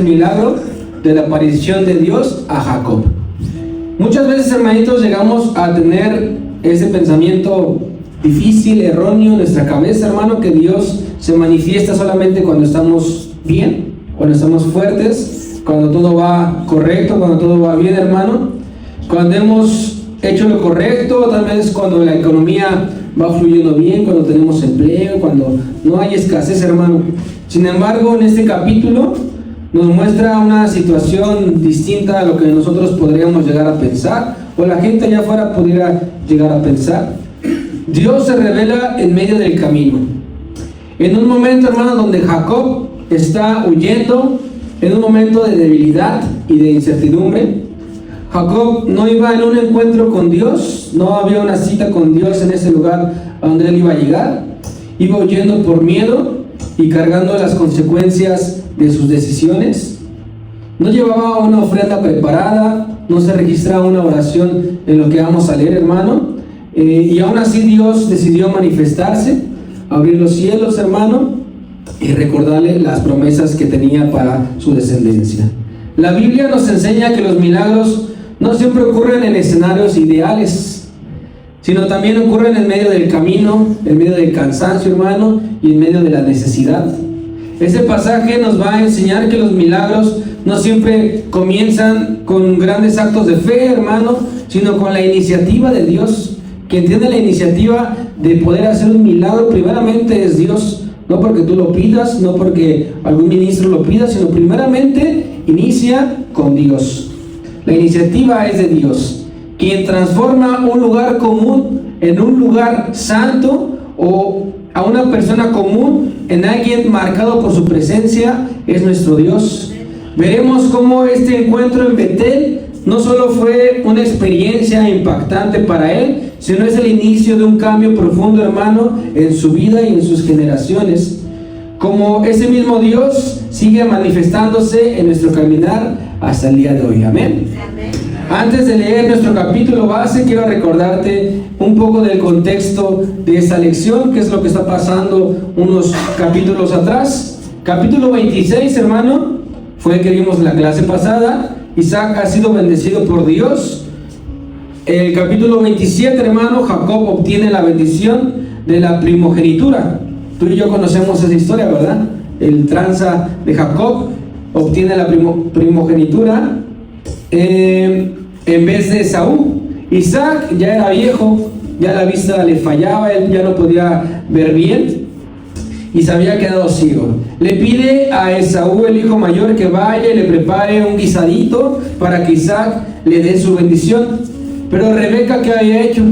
el milagro de la aparición de Dios a Jacob. Muchas veces, hermanitos, llegamos a tener ese pensamiento difícil, erróneo en nuestra cabeza, hermano, que Dios se manifiesta solamente cuando estamos bien, cuando estamos fuertes, cuando todo va correcto, cuando todo va bien, hermano, cuando hemos hecho lo correcto, tal vez cuando la economía va fluyendo bien, cuando tenemos empleo, cuando no hay escasez, hermano. Sin embargo, en este capítulo nos muestra una situación distinta a lo que nosotros podríamos llegar a pensar, o la gente allá afuera pudiera llegar a pensar. Dios se revela en medio del camino. En un momento, hermano, donde Jacob está huyendo, en un momento de debilidad y de incertidumbre. Jacob no iba en un encuentro con Dios, no había una cita con Dios en ese lugar a donde él iba a llegar. Iba huyendo por miedo y cargando las consecuencias de sus decisiones. No llevaba una ofrenda preparada, no se registraba una oración en lo que vamos a leer, hermano. Y aún así Dios decidió manifestarse, abrir los cielos, hermano, y recordarle las promesas que tenía para su descendencia. La Biblia nos enseña que los milagros no siempre ocurren en escenarios ideales, sino también ocurren en medio del camino, en medio del cansancio, hermano, y en medio de la necesidad. Este pasaje nos va a enseñar que los milagros no siempre comienzan con grandes actos de fe, hermano, sino con la iniciativa de Dios. Quien tiene la iniciativa de poder hacer un milagro primeramente es Dios, no porque tú lo pidas, no porque algún ministro lo pida, sino primeramente inicia con Dios. La iniciativa es de Dios. Quien transforma un lugar común en un lugar santo, o a una persona común en alguien marcado por su presencia, es nuestro Dios. Veremos cómo este encuentro en Betel no solo fue una experiencia impactante para él, sino es el inicio de un cambio profundo, hermano, en su vida y en sus generaciones. Como ese mismo Dios sigue manifestándose en nuestro caminar hasta el día de hoy. Amén. Amén. Antes de leer nuestro capítulo base, quiero recordarte un poco del contexto de esta lección, que es lo que está pasando unos capítulos atrás. Capítulo 26, hermano, fue el que vimos en la clase pasada. Isaac ha sido bendecido por Dios. El capítulo 27, hermano, Jacob obtiene la bendición de la primogenitura. Tú y yo conocemos esa historia, ¿verdad? El tranza de Jacob obtiene la primogenitura en vez de Esaú. Isaac ya era viejo, ya la vista le fallaba, él ya no podía ver bien y se había quedado ciego. Le pide a Esaú, el hijo mayor, que vaya y le prepare un guisadito para que Isaac le dé su bendición. Pero Rebeca, ¿qué había hecho?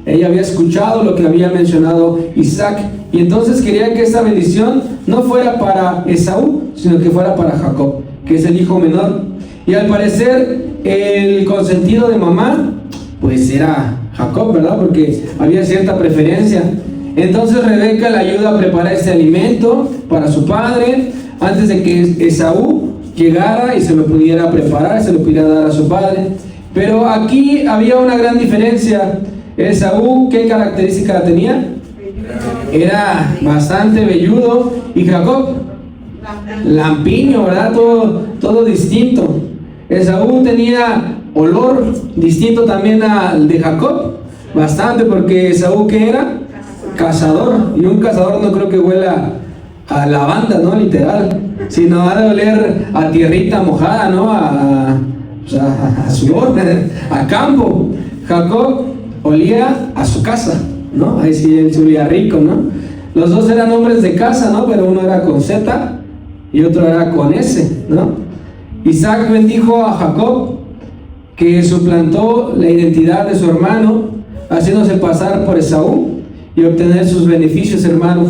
Ella había escuchado lo que había mencionado Isaac, y entonces quería que esta bendición no fuera para Esaú, sino que fuera para Jacob, que es el hijo menor. Y al parecer el consentido de mamá pues era Jacob, ¿verdad? Porque había cierta preferencia. Entonces Rebeca le ayuda a preparar este alimento para su padre antes de que Esaú llegara y se lo pudiera preparar, se lo pudiera dar a su padre. Pero aquí había una gran diferencia. Esaú, ¿qué característica tenía? Era bastante velludo, y Jacob, lampiño, ¿verdad? Todo distinto. Esaú tenía olor distinto también al de Jacob, bastante, porque Esaú, ¿qué era? Cazador, y un cazador no creo que huela a lavanda, ¿no? Literal, sino ha de oler a tierrita mojada, ¿no? A sudor, a campo. Jacob olía a su casa, ¿no? Ahí sí él se olía rico, ¿no? Los dos eran hombres de casa, ¿no? Pero uno era con Z y otro era con S, ¿no? Isaac bendijo a Jacob, que suplantó la identidad de su hermano, haciéndose pasar por Esaú y obtener sus beneficios, hermano.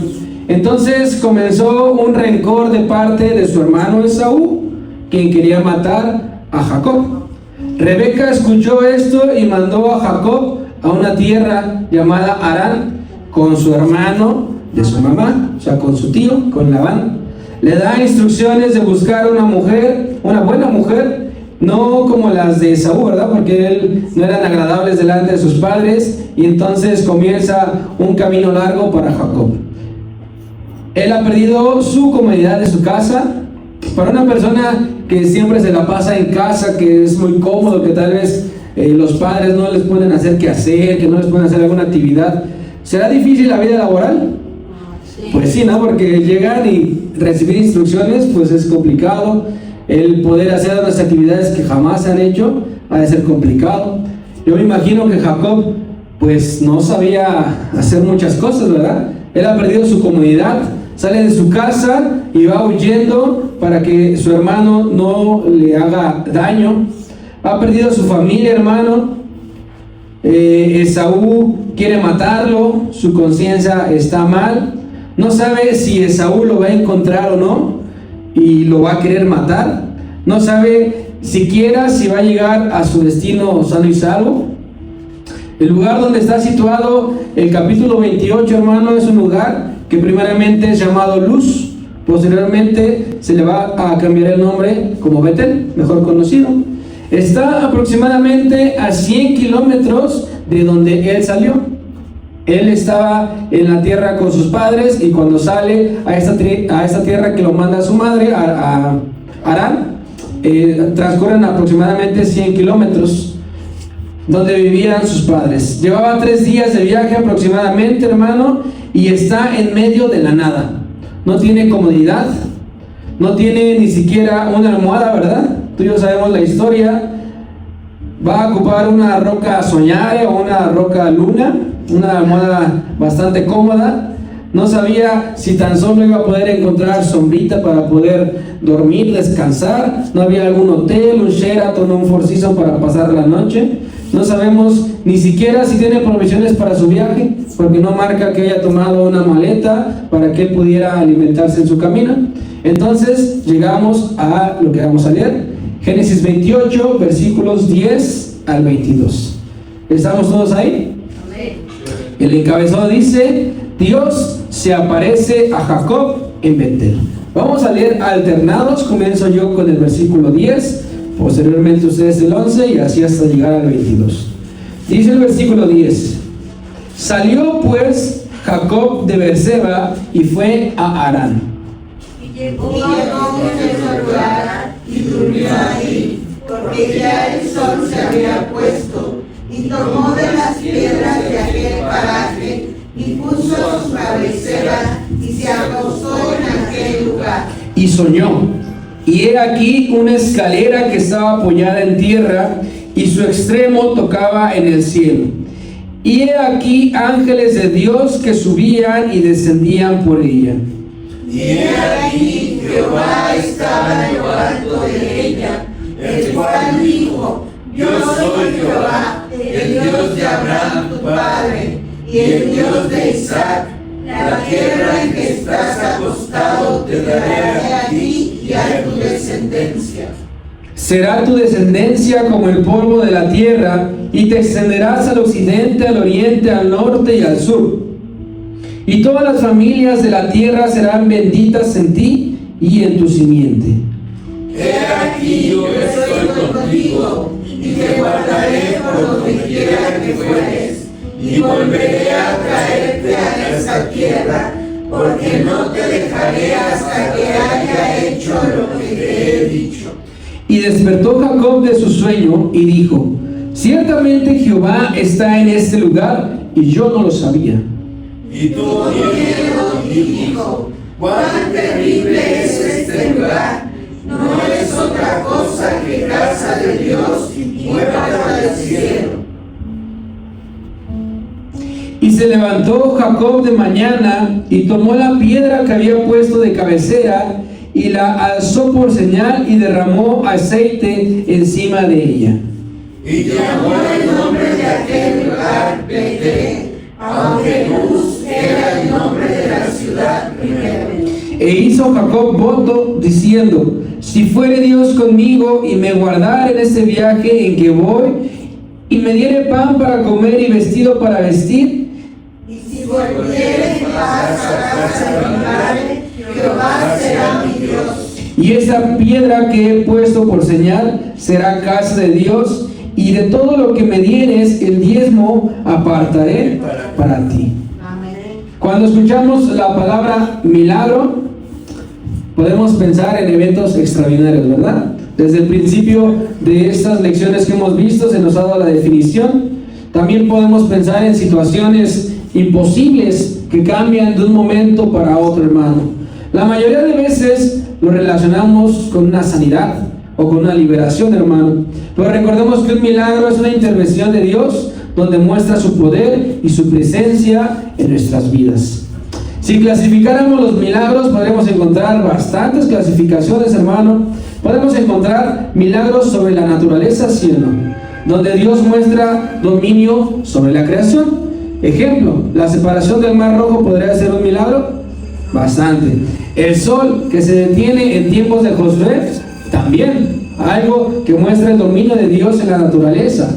Entonces comenzó un rencor de parte de su hermano Esaú, quien quería matar a Jacob. Rebeca escuchó esto y mandó a Jacob a una tierra llamada Harán con su hermano de su mamá, o sea, con su tío, con Labán. Le da instrucciones de buscar una mujer, una buena mujer, no como las de Esaú, ¿verdad? Porque él no eran agradables delante de sus padres, y entonces comienza un camino largo para Jacob. Él ha perdido su comodidad de su casa, Para una persona que siempre se la pasa en casa, que es muy cómodo, que tal vez los padres no les pueden hacer qué hacer, que no les pueden hacer alguna actividad, ¿será difícil la vida laboral? Pues sí, ¿no? Porque llegar y recibir instrucciones, pues es complicado. El poder hacer las actividades que jamás se han hecho, ha de ser complicado. Yo me imagino que Jacob, pues no sabía hacer muchas cosas, ¿verdad? Él ha perdido su comodidad, sale de su casa y va huyendo para que su hermano no le haga daño. Ha perdido a su familia, hermano. Esaú quiere matarlo, su conciencia está mal. No sabe si Esaú lo va a encontrar o no y lo va a querer matar. No sabe siquiera si va a llegar a su destino sano y salvo. El lugar donde está situado el capítulo 28, hermano, es un lugar que primeramente es llamado Luz. Posteriormente se le va a cambiar el nombre como Betel, mejor conocido. Está aproximadamente a 100 kilómetros de donde él salió. Él estaba en la tierra con sus padres y cuando sale a esta tierra que lo manda su madre, a Harán, transcurren aproximadamente 100 kilómetros donde vivían sus padres. Llevaba 3 días de viaje aproximadamente, hermano, y está en medio de la nada. No tiene comodidad, no tiene ni siquiera una almohada, ¿verdad? Tú y yo sabemos la historia. Va a ocupar una roca soñare o una roca luna, una almohada bastante cómoda. No sabía si tan solo iba a poder encontrar sombrita para poder dormir, descansar. No había algún hotel, un Sheraton, un Four Seasons para pasar la noche. No sabemos ni siquiera si tiene provisiones para su viaje, porque no marca que haya tomado una maleta para que él pudiera alimentarse en su camino. Entonces llegamos a lo que vamos a leer. Génesis 28, versículos 10 al 22. ¿Estamos todos ahí? El encabezado dice: Dios se aparece a Jacob en Betel. Vamos a leer alternados. Comienzo yo con el versículo 10, posteriormente ustedes el 11 y así hasta llegar al 22. Dice el versículo 10: Salió pues Jacob de Beerseba y fue a Harán. Y llegó a Harán y durmió ahí, porque ya el sol se había puesto, y tomó de las piedras de aquel paraje y puso su cabecera y se acostó en aquel lugar. Y soñó, y he aquí una escalera que estaba apoyada en tierra y su extremo tocaba en el cielo. Y he aquí ángeles de Dios que subían y descendían por ella. Y he aquí Jehová estaba en lo alto de ella, el cual dijo: Yo soy Jehová, el Dios de Abraham tu padre, y el Dios de Isaac. La tierra en que estás acostado te daré a ti y a tu descendencia. Será tu descendencia como el polvo de la tierra, y te extenderás al occidente, al oriente, al norte y al sur. Y todas las familias de la tierra serán benditas en ti y en tu simiente. He aquí yo estoy contigo, y te guardaré por donde quiera que fueres, y volveré a traerte a esta tierra, porque no te dejaré hasta que haya hecho lo que te he dicho. Y despertó Jacob de su sueño y dijo: Ciertamente Jehová está en este lugar, y yo no lo sabía. Y tuvo miedo y dijo: cuán terrible es este lugar. No es otra cosa que casa de Dios y puerta del cielo. Y se levantó Jacob de mañana y tomó la piedra que había puesto de cabecera y la alzó por señal y derramó aceite encima de ella. Y llamó el nombre de aquel lugar Betel, aunque Luz era el nombre de la ciudad primero. E hizo Jacob voto diciendo: si fuere Dios conmigo y me guardare en este viaje en que voy, y me diere pan para comer y vestido para vestir, y si volviere en paz a casa de mi padre, Jehová será mi Dios. y esa piedra que he puesto por señal será casa de Dios, y de todo lo que me dieres el diezmo apartaré para ti. Amén. Cuando escuchamos la palabra milagro, podemos pensar en eventos extraordinarios, ¿verdad? Desde el principio de estas lecciones que hemos visto se nos ha dado la definición. También podemos pensar en situaciones imposibles que cambian de un momento para otro, hermano. La mayoría de veces lo relacionamos con una sanidad o con una liberación, hermano. Pero recordemos que un milagro es una intervención de Dios donde muestra su poder y su presencia en nuestras vidas. Si clasificáramos los milagros, podríamos encontrar bastantes clasificaciones, hermano. Podemos encontrar milagros sobre la naturaleza, ¿sí o no?, donde Dios muestra dominio sobre la creación. Ejemplo, la separación del Mar Rojo podría ser un milagro. Bastante. El sol que se detiene en tiempos de Josué, también algo que muestra el dominio de Dios en la naturaleza.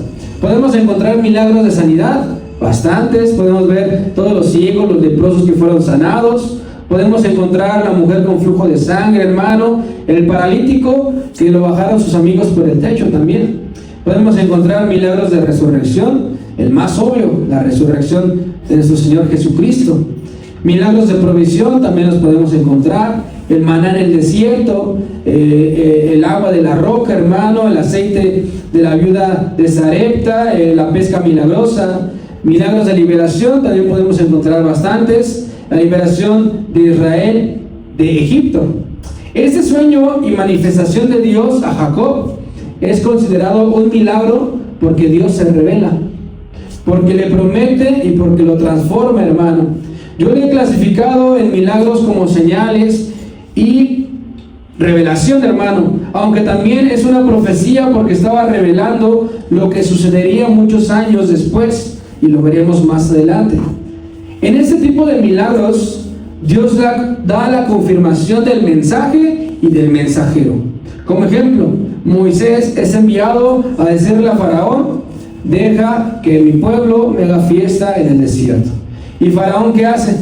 Podemos encontrar milagros de sanidad, bastantes. Podemos ver todos los ciegos, los leprosos que fueron sanados. Podemos encontrar la mujer con flujo de sangre, hermano, el paralítico que lo bajaron sus amigos por el techo también. Podemos encontrar milagros de resurrección, el más obvio, la resurrección de nuestro Señor Jesucristo. Milagros de provisión también los podemos encontrar, el maná en el desierto, el agua de la roca, hermano, el aceite de la viuda de Sarepta, la pesca milagrosa. Milagros de liberación también podemos encontrar bastantes, la liberación de Israel de Egipto. Este sueño y manifestación de Dios a Jacob es considerado un milagro porque Dios se revela, porque le promete y porque lo transforma, hermano. Yo le he clasificado en milagros como señales y revelación, hermano, aunque también es una profecía porque estaba revelando lo que sucedería muchos años después, y lo veremos más adelante. En este tipo de milagros, Dios da la confirmación del mensaje y del mensajero. Como ejemplo, Moisés es enviado a decirle a Faraón: deja que mi pueblo me haga fiesta en el desierto. ¿Y Faraón qué hace?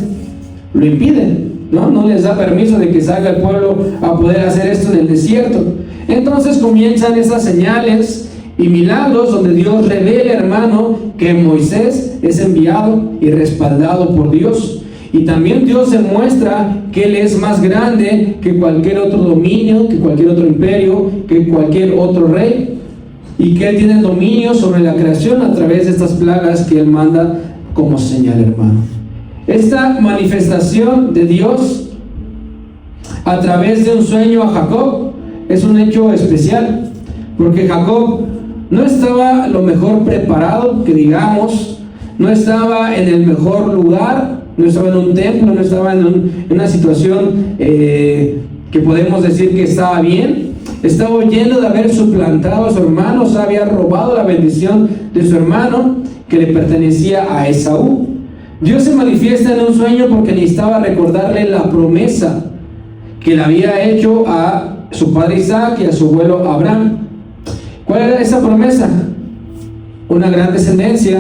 Lo impide, no les da permiso de que salga el pueblo a poder hacer esto en el desierto. Entonces comienzan esas señales y milagros donde Dios revela, hermano, que Moisés es enviado y respaldado por Dios. Y también Dios demuestra que Él es más grande que cualquier otro dominio, que cualquier otro imperio, que cualquier otro rey, y que Él tiene dominio sobre la creación a través de estas plagas que Él manda como señal, hermano. Esta manifestación de Dios a través de un sueño a Jacob es un hecho especial, porque Jacob no estaba lo mejor preparado, que digamos, no estaba en el mejor lugar, no estaba en un templo, no estaba en una situación que podemos decir que estaba bien. Estaba huyendo de haber suplantado a su hermano, o sea, había robado la bendición de su hermano que le pertenecía a Esaú. Dios se manifiesta en un sueño porque necesitaba recordarle la promesa que le había hecho a su padre Isaac y a su abuelo Abraham. ¿Cuál era esa promesa? Una gran descendencia,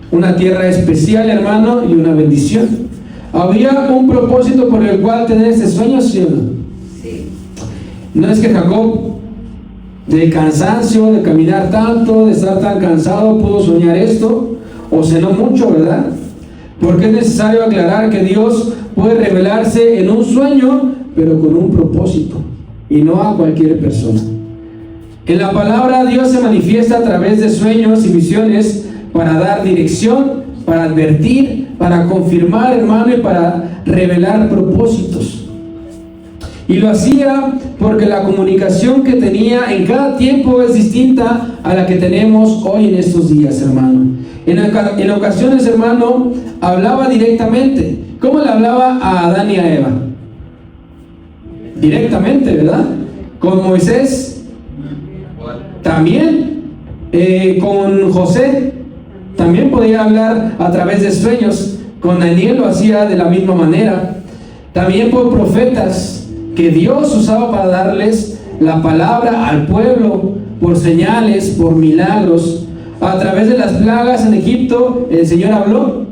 una tierra especial, hermano, y una bendición. ¿Había un propósito por el cual tener ese sueño, sí o no? Sí. No es que Jacob, de cansancio, de caminar tanto, de estar tan cansado, pudo soñar esto, o cenó mucho, ¿verdad? Porque es necesario aclarar que Dios puede revelarse en un sueño, pero con un propósito, y no a cualquier persona. En la palabra, Dios se manifiesta a través de sueños y visiones para dar dirección, para advertir, para confirmar, hermano, y para revelar propósitos. Y lo hacía porque la comunicación que tenía en cada tiempo es distinta a la que tenemos hoy en estos días, hermano. En ocasiones, hermano, hablaba directamente. ¿Cómo le hablaba a Adán y a Eva? Directamente, ¿verdad? Con Moisés también, con José también podía hablar a través de sueños. Con Daniel lo hacía de la misma manera. También por profetas que Dios usaba para darles la palabra al pueblo, por señales, por milagros. A través de las plagas en Egipto, el Señor habló.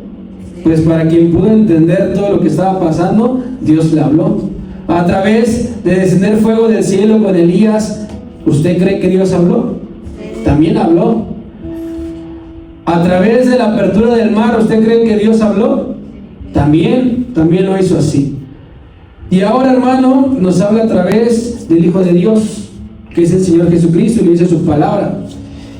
Pues para quien pudo entender todo lo que estaba pasando, Dios le habló. A través de descender fuego del cielo con Elías, ¿usted cree que Dios habló? También habló. A través de la apertura del mar, ¿usted cree que Dios habló? También lo hizo así. Y ahora, hermano, nos habla a través del Hijo de Dios, que es el Señor Jesucristo, y le dice su palabra,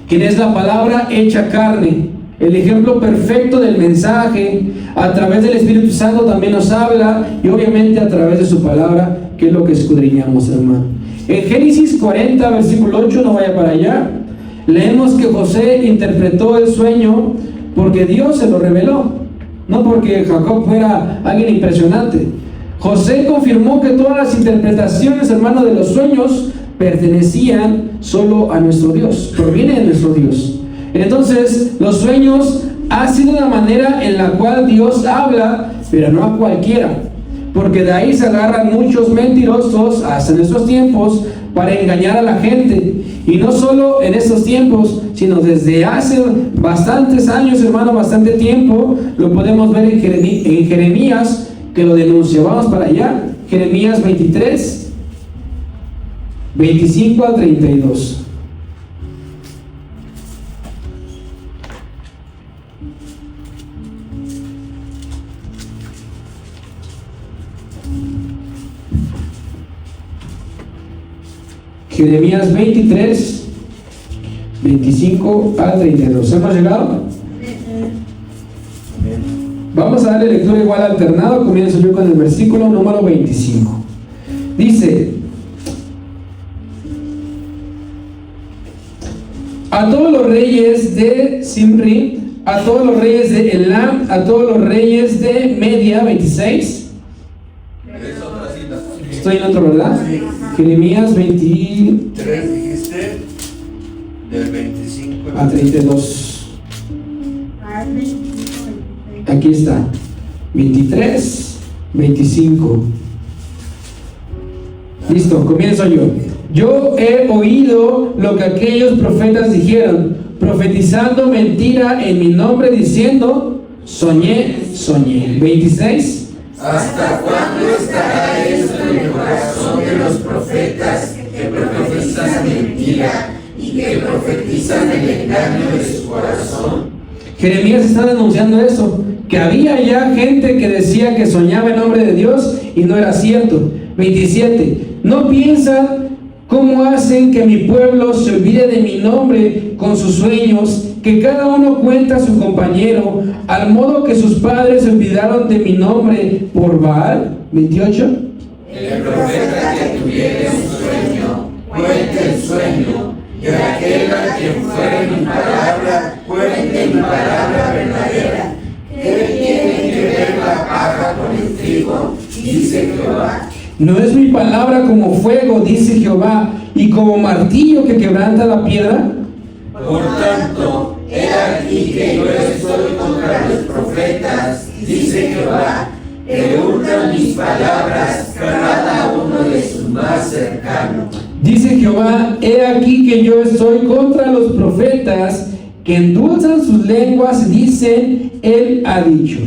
quien es la palabra hecha carne, el ejemplo perfecto del mensaje. A través del Espíritu Santo también nos habla, y obviamente a través de su palabra, que es lo que escudriñamos, hermano. En Génesis 40, versículo 8, no vaya para allá, leemos que José interpretó el sueño porque Dios se lo reveló, no porque Jacob fuera alguien impresionante. José confirmó que todas las interpretaciones, hermano, de los sueños pertenecían solo a nuestro Dios, proviene de nuestro Dios. Entonces, los sueños ha sido una manera en la cual Dios habla, pero no a cualquiera, porque de ahí se agarran muchos mentirosos hasta en estos tiempos para engañar a la gente. Y no solo en estos tiempos, sino desde hace bastantes años, hermano, bastante tiempo. Lo podemos ver en Jeremías, que lo denuncia. Vamos para allá. Jeremías 23, 25 al 32. Jeremías 23, 25 al 32. ¿Hemos llegado? Vamos a darle lectura igual alternado. Comienzo yo con el versículo número 25. Dice: a todos los reyes de Simri, a todos los reyes de Elam, a todos los reyes de Media. 26. Estoy en otro, ¿verdad? Jeremías 23, dijiste, del 25 a 32. Aquí está, 23, 25. Listo, comienzo yo. Yo he oído lo que aquellos profetas dijeron, profetizando mentira en mi nombre, diciendo, soñé, soñé. 26. ¿Hasta cuándo estará esto en el corazón de los profetas que profetizan mentira y que profetizan el engaño de su corazón? Jeremías está denunciando eso, que había ya gente que decía que soñaba en nombre de Dios y no era cierto. 27. No piensan cómo hacen que mi pueblo se olvide de mi nombre con sus sueños, que cada uno cuenta a su compañero, al modo que sus padres se olvidaron de mi nombre por Baal. 28. El profeta que tuviere un sueño, cuente el sueño, y aquel a quien fuere mi palabra, cuente mi palabra verdadera. ¿Qué tiene que ver la paja con el trigo? Dice Jehová. ¿No es mi palabra como fuego, dice Jehová, y como martillo que quebranta la piedra? Por tanto, he aquí que yo estoy contra los profetas, dice Jehová, que hurtan mis palabras cada uno de sus más cercanos. Dice Jehová, he aquí que yo estoy contra los profetas que endulzan sus lenguas, dicen, él ha dicho.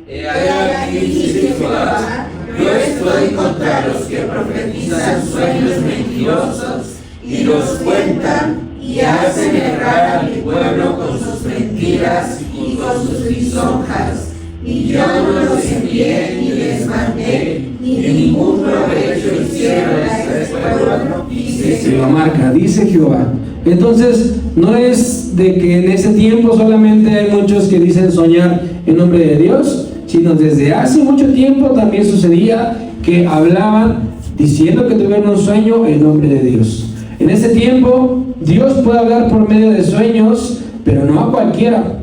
He aquí, dice Jehová, yo estoy contra los que profetizan sueños mentirosos y los cuentan y hacen errar a mi pueblo con sus mentiras y con sus lisonjas. Y yo no los envié ni les mandé, ni ningún provecho hicieron a este pueblo, dice Se lo Jehová. marca, dice Jehová. Entonces, no es de que en ese tiempo solamente hay muchos que dicen soñar en nombre de Dios, sino desde hace mucho tiempo también sucedía que hablaban diciendo que tuvieron un sueño en nombre de Dios. En ese tiempo, Dios puede hablar por medio de sueños, pero no a cualquiera.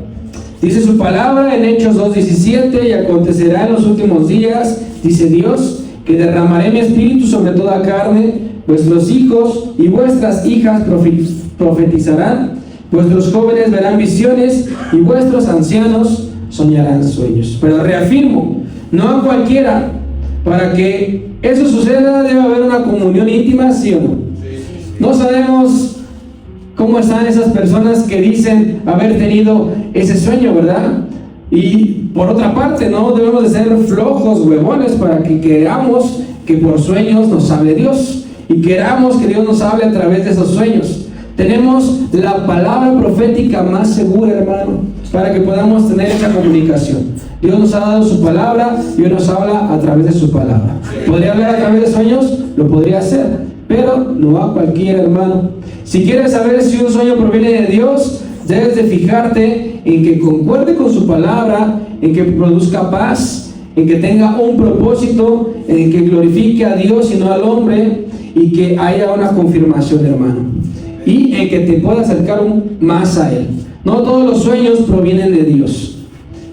Dice su palabra en Hechos 2:17, y acontecerá en los últimos días, dice Dios, que derramaré mi espíritu sobre toda carne, vuestros hijos y vuestras hijas profetizarán, vuestros jóvenes verán visiones y vuestros ancianos soñarán sueños. Pero reafirmo, no a cualquiera. Para que eso suceda debe haber una comunión íntima, ¿sí o no? No sabemos cómo están esas personas que dicen haber tenido ese sueño, ¿verdad? Y por otra parte, no debemos de ser flojos, huevones, para que queramos que por sueños nos hable Dios y queramos que Dios nos hable a través de esos sueños. Tenemos la palabra profética más segura, hermano, para que podamos tener esa comunicación. Dios nos ha dado su palabra, Dios nos habla a través de su palabra. ¿Podría hablar a través de sueños? Lo podría hacer, pero no a cualquier hermano. Si quieres saber si un sueño proviene de Dios, debes de fijarte en que concuerde con su palabra, en que produzca paz, en que tenga un propósito, en que glorifique a Dios y no al hombre, y que haya una confirmación, hermano, y en que te pueda acercar más a Él. No todos los sueños provienen de Dios.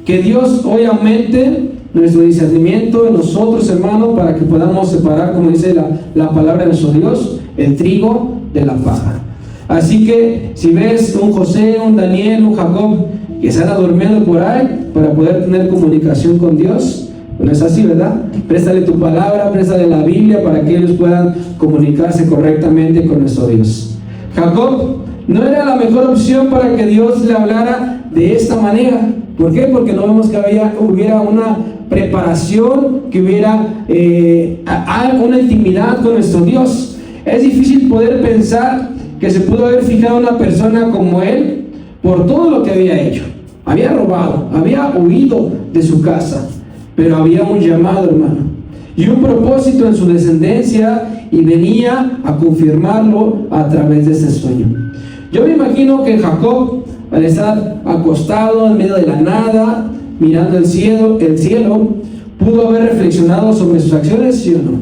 Que Dios hoy aumente nuestro discernimiento en nosotros, hermano, para que podamos separar, como dice la palabra de nuestro Dios, el trigo de la paja. Así que si ves un José, un Daniel, un Jacob que se han durmiendo por ahí para poder tener comunicación con Dios, no es así, ¿verdad? Préstale tu palabra, préstale la Biblia para que ellos puedan comunicarse correctamente con nuestro Dios. Jacob no era la mejor opción para que Dios le hablara de esta manera. ¿Por qué? Porque no vemos que hubiera una preparación, que hubiera una intimidad con nuestro Dios. Es difícil poder pensar que se pudo haber fijado una persona como él por todo lo que había hecho. Había robado, había huido de su casa, pero había un llamado, hermano, y un propósito en su descendencia, y venía a confirmarlo a través de ese sueño. Yo me imagino que Jacob, al estar acostado en medio de la nada, mirando el cielo, pudo haber reflexionado sobre sus acciones, ¿sí o no?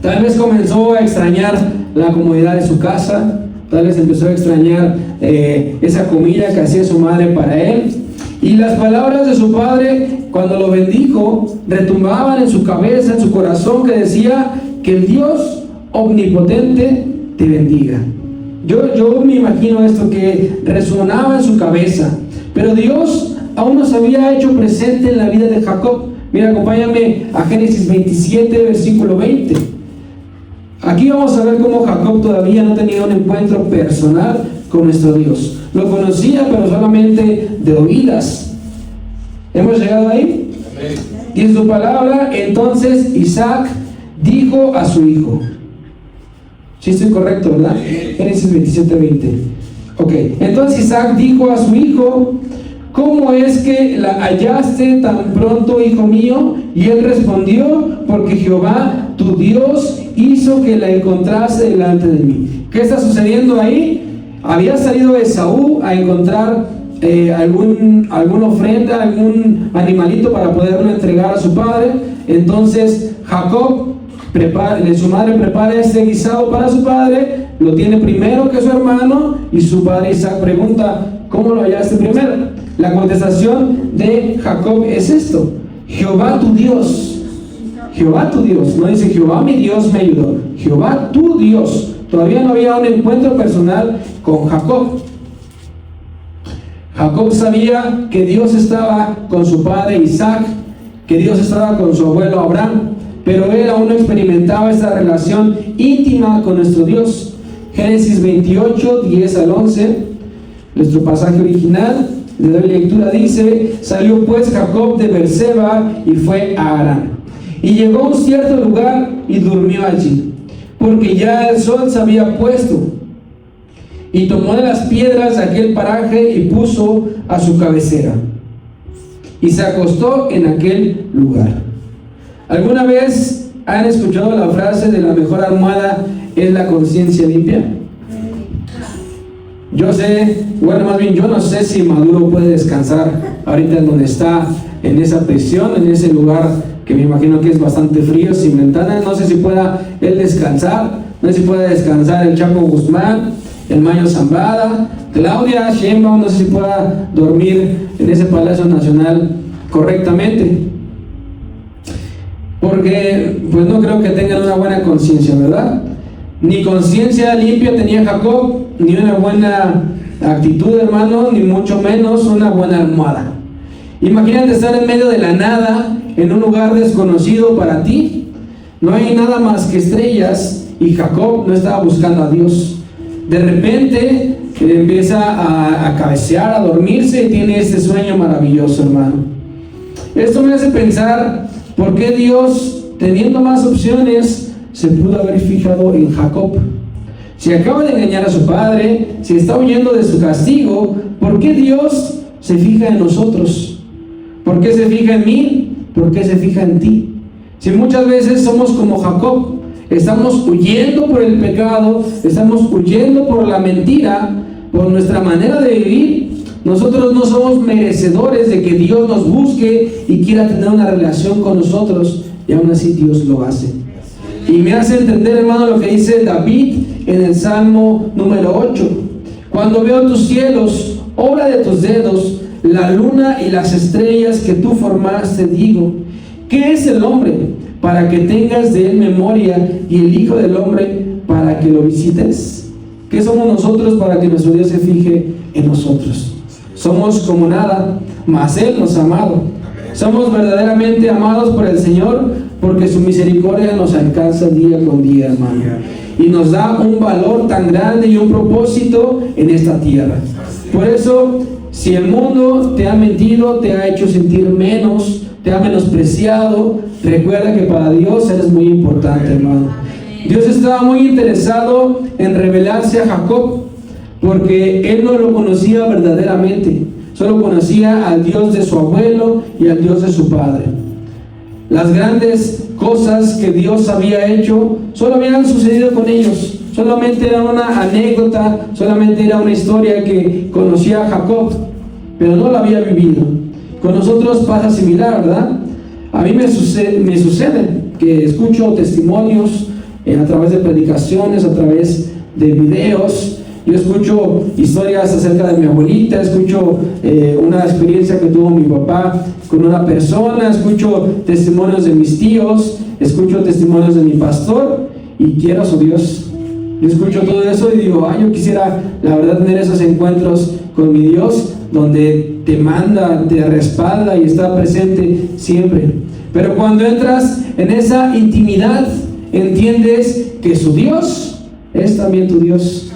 Tal vez comenzó a extrañar la comodidad de su casa, tal vez empezó a extrañar esa comida que hacía su madre para él, y las palabras de su padre cuando lo bendijo retumbaban en su cabeza, en su corazón, que decía que el Dios omnipotente te bendiga. Yo me imagino esto que resonaba en su cabeza, pero Dios aún no se había hecho presente en la vida de Jacob. Mira, acompáñame a Génesis 27, versículo 20. Aquí vamos a ver cómo Jacob todavía no tenía un encuentro personal con nuestro Dios. Lo conocía, pero solamente de oídas. ¿Hemos llegado ahí? Y en su palabra, entonces Isaac dijo a su hijo. Sí, estoy correcto, ¿verdad? Génesis 27, 20. Ok, entonces Isaac dijo a su hijo: ¿cómo es que la hallaste tan pronto, hijo mío? Y él respondió: porque Jehová tu Dios hizo que la encontrase delante de mí. ¿Qué está sucediendo ahí? Había salido Esaú a encontrar alguna ofrenda, algún animalito para poderlo entregar a su padre. Entonces Jacob, su madre prepara este guisado para su padre, lo tiene primero que su hermano, y su padre Isaac pregunta: ¿cómo lo hallaste primero? La contestación de Jacob es esto: Jehová tu Dios. Jehová tu Dios, no dice Jehová mi Dios me ayudó, Jehová tu Dios. Todavía no había un encuentro personal con Jacob. Jacob sabía que Dios estaba con su padre Isaac, que Dios estaba con su abuelo Abraham, pero él aún no experimentaba esta relación íntima con nuestro Dios. Génesis 28, 10 al 11, nuestro pasaje original, le doy lectura, dice: salió pues Jacob de Beerseba y fue a Harán. Y llegó a un cierto lugar y durmió allí, porque ya el sol se había puesto. Y tomó de las piedras de aquel paraje y puso a su cabecera, y se acostó en aquel lugar. ¿Alguna vez han escuchado la frase de la mejor almohada es la conciencia limpia? Yo sé, bueno, más bien yo no sé si Maduro puede descansar ahorita en donde está, en esa prisión, en ese lugar que me imagino que es bastante frío, sin ventanas. No sé si pueda él descansar, no sé si pueda descansar el Chapo Guzmán, el Mayo Zambada, Claudia Sheinbaum, no sé si pueda dormir en ese Palacio Nacional correctamente, porque pues no creo que tengan una buena conciencia, ¿verdad? Ni conciencia limpia tenía Jacob, ni una buena actitud, hermano, ni mucho menos una buena almohada. Imagínate estar en medio de la nada, en un lugar desconocido para ti. No hay nada más que estrellas, y Jacob no estaba buscando a Dios. De repente empieza a cabecear, a dormirse, y tiene este sueño maravilloso, hermano. Esto me hace pensar por qué Dios, teniendo más opciones, se pudo haber fijado en Jacob. Si acaba de engañar a su padre, si está huyendo de su castigo, ¿por qué Dios se fija en nosotros? ¿Por qué se fija en mí? ¿Por qué se fija en ti? Si muchas veces somos como Jacob, estamos huyendo por el pecado, estamos huyendo por la mentira, por nuestra manera de vivir, nosotros no somos merecedores de que Dios nos busque y quiera tener una relación con nosotros, y aún así Dios lo hace. Y me hace entender, hermano, lo que dice David en el Salmo número 8. Cuando veo tus cielos, obra de tus dedos, la luna y las estrellas que tú formaste, digo, ¿qué es el hombre para que tengas de él memoria, y el hijo del hombre para que lo visites? ¿Qué somos nosotros para que nuestro Dios se fije en nosotros? Somos como nada, mas Él nos ha amado. Somos verdaderamente amados por el Señor, porque su misericordia nos alcanza día con día, hermano, y nos da un valor tan grande y un propósito en esta tierra. Por eso, si el mundo te ha mentido, te ha hecho sentir menos, te ha menospreciado, recuerda que para Dios eres muy importante, hermano. Dios estaba muy interesado en revelarse a Jacob, porque él no lo conocía verdaderamente, solo conocía al Dios de su abuelo y al Dios de su padre. Las grandes cosas que Dios había hecho solo habían sucedido con ellos, solamente era una anécdota, solamente era una historia que conocía a Jacob, pero no la había vivido. Con nosotros pasa similar, ¿verdad? A mí me sucede que escucho testimonios a través de predicaciones, a través de videos. Yo escucho historias acerca de mi abuelita, escucho una experiencia que tuvo mi papá con una persona, escucho testimonios de mis tíos, escucho testimonios de mi pastor, y quiero a su Dios. Yo escucho todo eso y digo, yo quisiera, la verdad, tener esos encuentros con mi Dios, donde te manda, te respalda y está presente siempre. Pero cuando entras en esa intimidad, entiendes que su Dios es también tu Dios.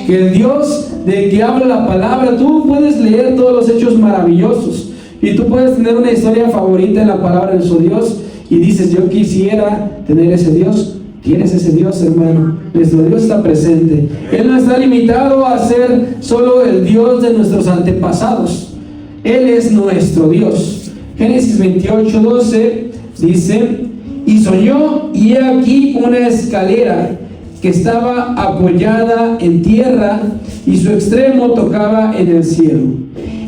Que el Dios del que habla la palabra, tú puedes leer todos los hechos maravillosos y tú puedes tener una historia favorita en la palabra de su Dios y dices, yo quisiera tener ese Dios. Tienes ese Dios, hermano. Nuestro Dios está presente. Él no está limitado a ser solo el Dios de nuestros antepasados. Él es nuestro Dios. Génesis 28:12 dice, y soñó, y he aquí una escalera que estaba apoyada en tierra, y su extremo tocaba en el cielo.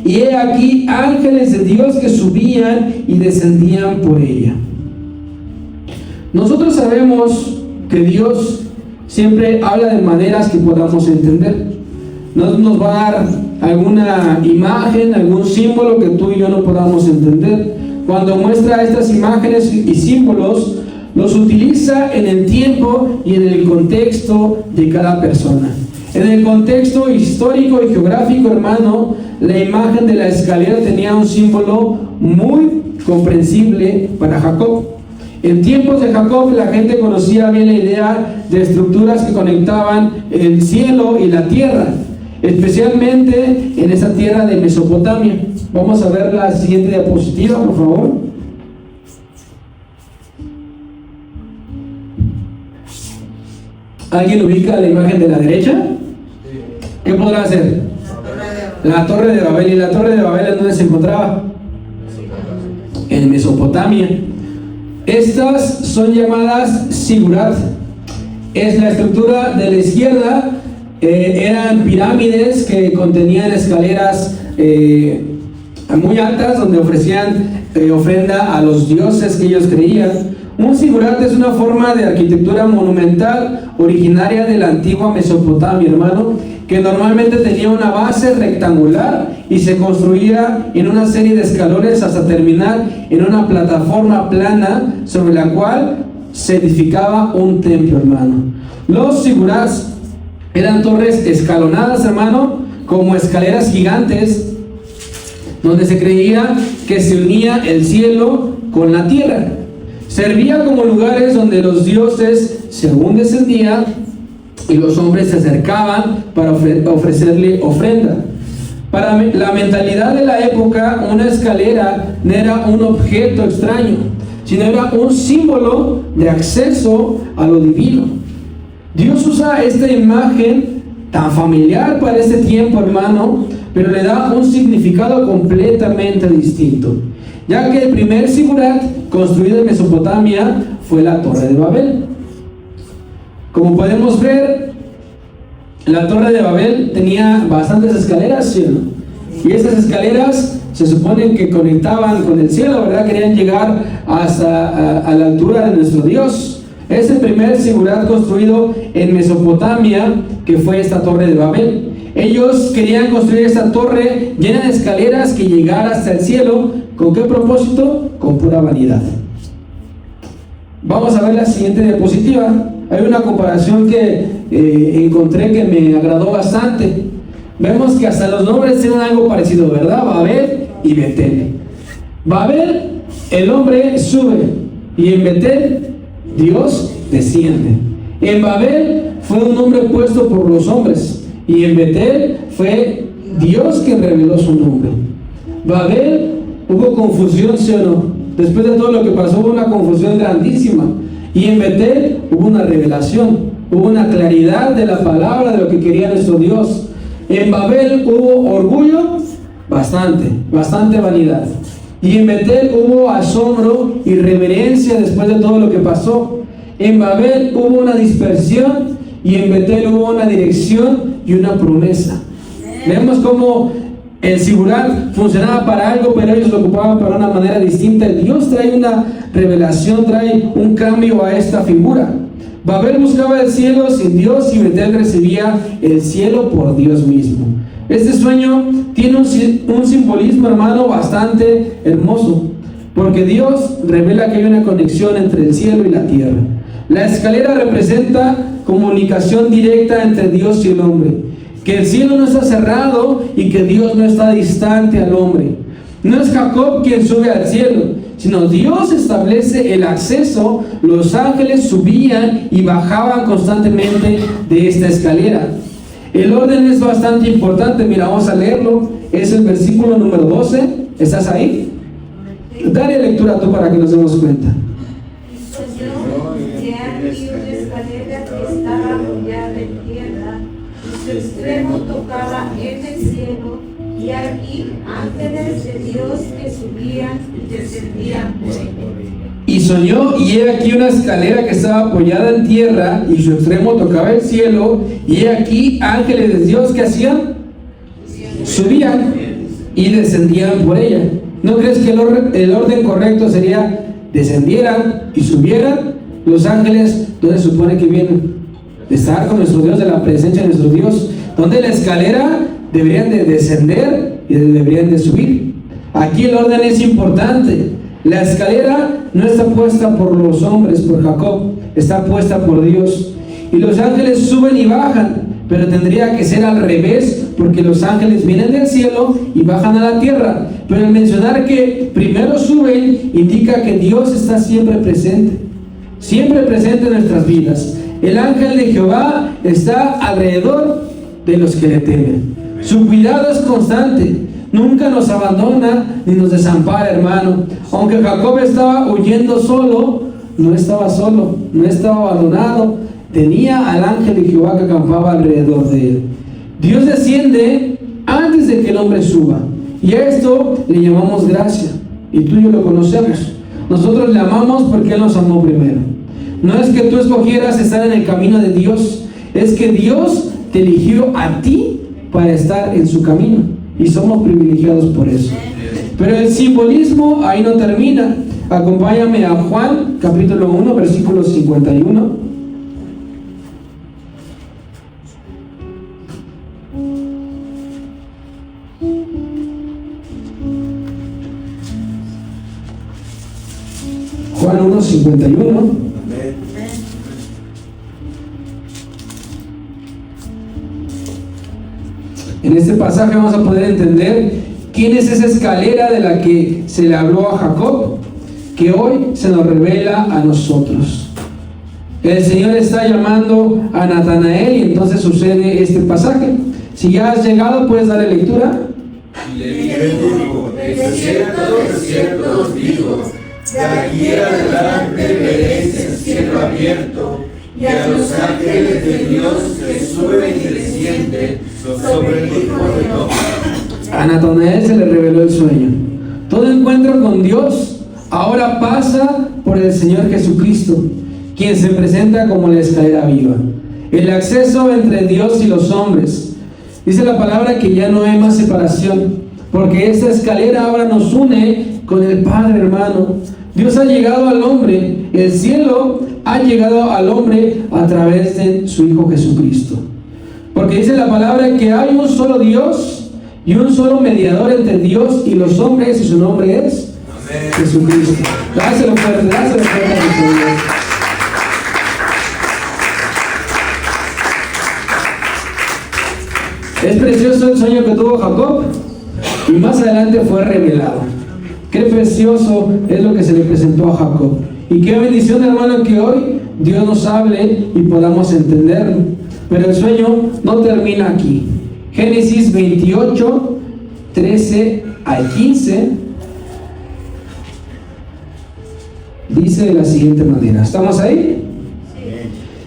Y he aquí ángeles de Dios que subían y descendían por ella. Nosotros sabemos que Dios siempre habla de maneras que podamos entender. No nos va a dar alguna imagen, algún símbolo que tú y yo no podamos entender. Cuando muestra estas imágenes y símbolos, los utiliza en el tiempo y en el contexto de cada persona. En el contexto histórico y geográfico, hermano, la imagen de la escalera tenía un símbolo muy comprensible para Jacob. En tiempos de Jacob, la gente conocía bien la idea de estructuras que conectaban el cielo y la tierra, especialmente en esa tierra de Mesopotamia. Vamos a ver la siguiente diapositiva, por favor. ¿Alguien ubica la imagen de la derecha? ¿Qué podrá ser? La Torre de Babel. ¿Y la Torre de Babel en dónde se encontraba? En Mesopotamia. Estas son llamadas zigurat. Es la estructura de la izquierda. Eran pirámides que contenían escaleras muy altas, donde ofrecían ofrenda a los dioses que ellos creían. Un zigurat es una forma de arquitectura monumental originaria de la antigua Mesopotamia, hermano, que normalmente tenía una base rectangular y se construía en una serie de escalones hasta terminar en una plataforma plana sobre la cual se edificaba un templo, hermano. Los zigurats eran torres escalonadas, hermano, como escaleras gigantes, donde se creía que se unía el cielo con la tierra. Servía como lugares donde los dioses, según descendían, y los hombres se acercaban para ofrecerle ofrenda. Para la mentalidad de la época, una escalera no era un objeto extraño, sino era un símbolo de acceso a lo divino. Dios usa esta imagen tan familiar para este tiempo, hermano, pero le da un significado completamente distinto. ya que el primer zigurat construido en Mesopotamia fue la Torre de Babel. Como podemos ver, la Torre de Babel tenía bastantes escaleras, ¿sí o no? Y estas escaleras se suponen que conectaban con el cielo, ¿verdad? Querían llegar hasta a la altura de nuestro Dios. Es el primer zigurat construido en Mesopotamia, que fue esta Torre de Babel. Ellos querían construir esta torre llena de escaleras que llegara hasta el cielo. ¿Con qué propósito? Con pura vanidad. Vamos a ver la siguiente diapositiva. Hay una comparación que encontré que me agradó bastante. Vemos que hasta los nombres tienen algo parecido, ¿verdad? Babel y Betel. Babel, el hombre sube, y en Betel, Dios desciende. En Babel fue un nombre puesto por los hombres, y en Betel fue Dios quien reveló su nombre. Babel, hubo confusión, ¿sí o no? Después de todo lo que pasó, hubo una confusión grandísima. Y en Betel hubo una revelación, hubo una claridad de la palabra, de lo que quería nuestro Dios. En Babel hubo orgullo, bastante vanidad. Y en Betel hubo asombro y reverencia después de todo lo que pasó. En Babel hubo una dispersión, y en Betel hubo una dirección y una promesa. Vemos cómo el zigurat funcionaba para algo, pero ellos lo ocupaban para una manera distinta. Dios trae una revelación, trae un cambio a esta figura. Babel buscaba el cielo sin Dios, y Betel recibía el cielo por Dios mismo. Este sueño tiene un simbolismo, hermano, bastante hermoso, porque Dios revela que hay una conexión entre el cielo y la tierra. La escalera representa comunicación directa entre Dios y el hombre, que el cielo no está cerrado y que Dios no está distante al hombre. No es Jacob quien sube al cielo, sino Dios establece el acceso. Los ángeles subían y bajaban constantemente de esta escalera. El orden es bastante importante. Mira, vamos a leerlo. Es el versículo número 12. ¿Estás ahí? Dale lectura tú para que nos demos cuenta. Su extremo tocaba en el cielo, y aquí ángeles de Dios que subían y descendían por ella. Y soñó, y he aquí una escalera que estaba apoyada en tierra, y su extremo tocaba el cielo, y he aquí ángeles de Dios que hacían, subían y descendían por ella. ¿No crees que el orden correcto sería descendieran y subieran? Los ángeles, ¿dónde se supone que vienen? De estar con nuestro Dios, de la presencia de nuestro Dios. Donde la escalera deberían de descender y deberían de subir. Aquí el orden es importante. La escalera no está puesta por los hombres, por Jacob, está puesta por Dios. Y los ángeles suben y bajan, pero tendría que ser al revés, porque los ángeles vienen del cielo y bajan a la tierra. Pero el mencionar que primero suben indica que Dios está siempre presente en nuestras vidas. El ángel de Jehová está alrededor de los que le temen. Su cuidado es constante, nunca nos abandona ni nos desampara, hermano. Aunque Jacob estaba huyendo solo, no estaba solo, no estaba abandonado. Tenía al ángel de Jehová que acampaba alrededor de él. Dios desciende antes de que el hombre suba, y a esto le llamamos gracia, y tú y yo lo conocemos. Nosotros le amamos porque Él nos amó primero. No es que tú escogieras estar en el camino de Dios, es que Dios te eligió a ti para estar en su camino, y somos privilegiados por eso. Pero el simbolismo ahí no termina. Acompáñame a Juan capítulo 1 versículo 51. Juan 1:51. En este pasaje vamos a poder entender quién es esa escalera de la que se le habló a Jacob, que hoy se nos revela a nosotros. El Señor está llamando a Natanael, y entonces sucede este pasaje. Si ya has llegado, puedes darle lectura. Y le dijo: de cierto os digo, de aquí adelante veréis el cielo abierto, y a los ángeles de Dios que suben y descienden sobre el Hijo del Hombre. A Natanael se le reveló el sueño. Todo encuentro con Dios ahora pasa por el Señor Jesucristo, quien se presenta como la escalera viva, el acceso entre Dios y los hombres. Dice la palabra que ya no hay más separación, porque esta escalera ahora nos une con el Padre, hermano. Dios ha llegado al hombre, el cielo ha llegado al hombre a través de su Hijo Jesucristo. Porque dice la palabra que hay un solo Dios y un solo mediador entre Dios y los hombres, y su nombre es Jesucristo. Dáselo fuerte a Jesucristo. Es precioso el sueño que tuvo Jacob y más adelante fue revelado. Qué precioso es lo que se le presentó a Jacob. Y qué bendición, hermano, que hoy Dios nos hable y podamos entenderlo. Pero el sueño no termina aquí. Génesis 28, 13 al 15 dice de la siguiente manera. ¿Estamos ahí?